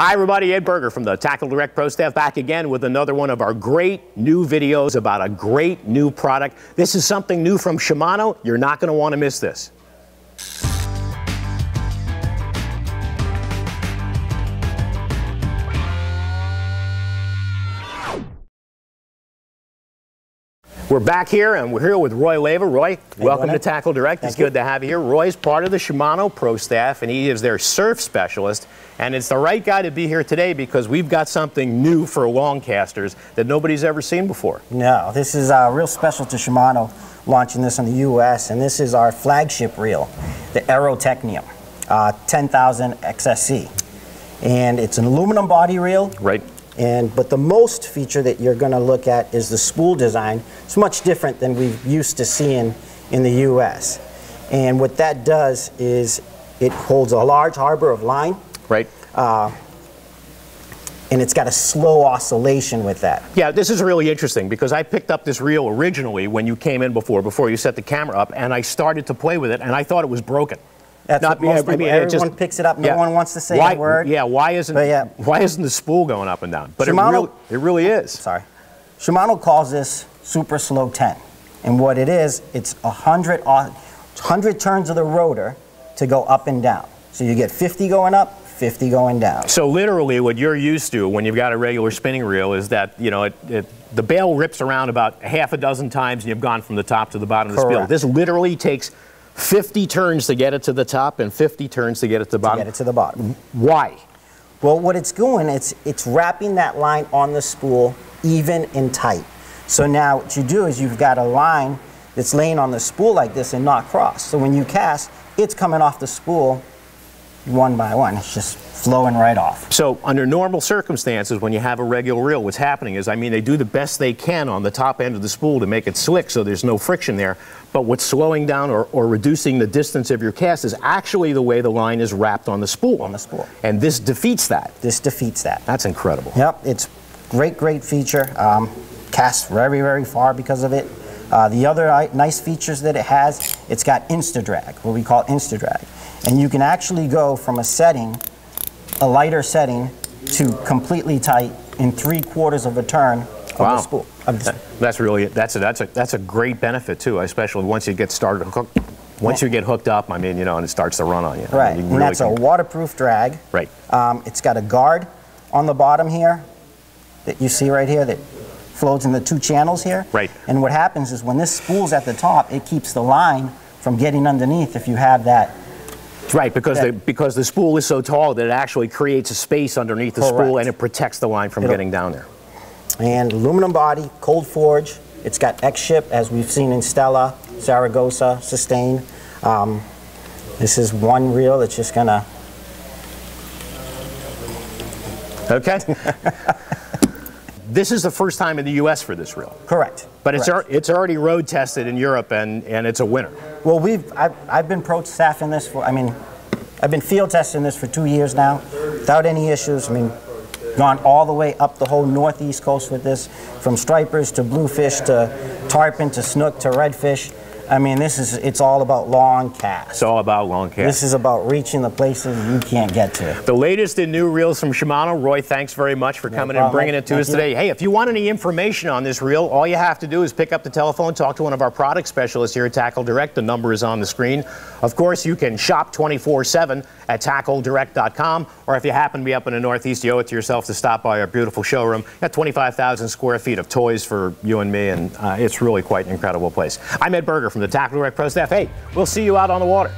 Hi everybody, Ed Berger from the TackleDirect Pro Staff back again with another one of our great new videos about a great new product. This is something new from Shimano. You're not going to want to miss this. We're back here, and we're here with Roy Leva. Roy, welcome to TackleDirect. It's good to have you here. Roy's part of the Shimano Pro Staff, and he is their surf specialist. And it's the right guy to be here today because we've got something new for long casters that nobody's ever seen before. No, this is real special to Shimano, launching this in the U.S., and this is our flagship reel, the Aero Technium 10,000 XSC. And it's an aluminum body reel. Right. But the most feature that you're going to look at is the spool design. It's much different than we've used to seeing in the U.S. And what that does is it holds a large harbor of line. Right. And it's got a slow oscillation with that. Yeah, this is really interesting because I picked up this reel originally when you came in before you set the camera up, and I started to play with it, and I thought it was broken. That's what most people, everyone picks it up. No one wants to say a word. Yeah, why isn't the spool going up and down? But Shimano, it really is. Sorry. Shimano calls this Super Slow 10. And what it is, it's 100 turns of the rotor to go up and down. So you get 50 going up, 50 going down. So literally what you're used to when you've got a regular spinning reel is that, you know, the bail rips around about half a dozen times and you've gone from the top to the bottom of the spool. This literally takes 50 turns to get it to the top and 50 turns to get it to the bottom. To get it to the bottom. Why? Well, what it's doing, it's wrapping that line on the spool even and tight. So now what you do is you've got a line that's laying on the spool like this and not crossed. So when you cast, it's coming off the spool one by one. It's just flowing right off. So under normal circumstances, when you have a regular reel, what's happening is, I mean, they do the best they can on the top end of the spool to make it slick so there's no friction there. But what's slowing down or reducing the distance of your cast is actually the way the line is wrapped on the spool. On the spool. And this defeats that. This defeats that. That's incredible. Yep, it's great feature. Casts very, very far because of it. The other nice features that it has, it's got Insta Drag, what we call Insta Drag. And you can actually go from a setting, a lighter setting, to completely tight in 3/4 of a turn of the spool. That's really, that's a great benefit too, especially once you get started. Once you get hooked up, I mean, you know, and it starts to run on you. Right, I mean, and that's a waterproof drag. Right. It's got a guard on the bottom here that you see right here that floats in the 2 channels here. Right. And what happens is when this spool's at the top, it keeps the line from getting underneath if you have that. Right, because the spool is so tall that it actually creates a space underneath the spool and it protects the line from getting down there. And aluminum body, cold forge. It's got X-ship, as we've seen in Stella, Zaragoza, Sustain. This is one reel that's just gonna. Okay. This is the first time in the U.S. for this reel. Correct. But it's already road tested in Europe and it's a winner. Well, I've been pro staffing this for, I've been field testing this for 2 years now without any issues. I mean, gone all the way up the whole northeast coast with this, from stripers to bluefish to tarpon to snook to redfish. I mean, it's all about long casts. It's all about long casts. This is about reaching the places you can't get to. The latest in new reels from Shimano. Roy, thanks very much for coming and bringing it to us today. Hey, if you want any information on this reel, all you have to do is pick up the telephone, talk to one of our product specialists here at TackleDirect. The number is on the screen. Of course, you can shop 24/7 at TackleDirect.com, or if you happen to be up in the Northeast, you owe it to yourself to stop by our beautiful showroom. Got 25,000 square feet of toys for you and me, and it's really quite an incredible place. I'm Ed Berger from the TackleDirect Pro Staff. Hey, we'll see you out on the water.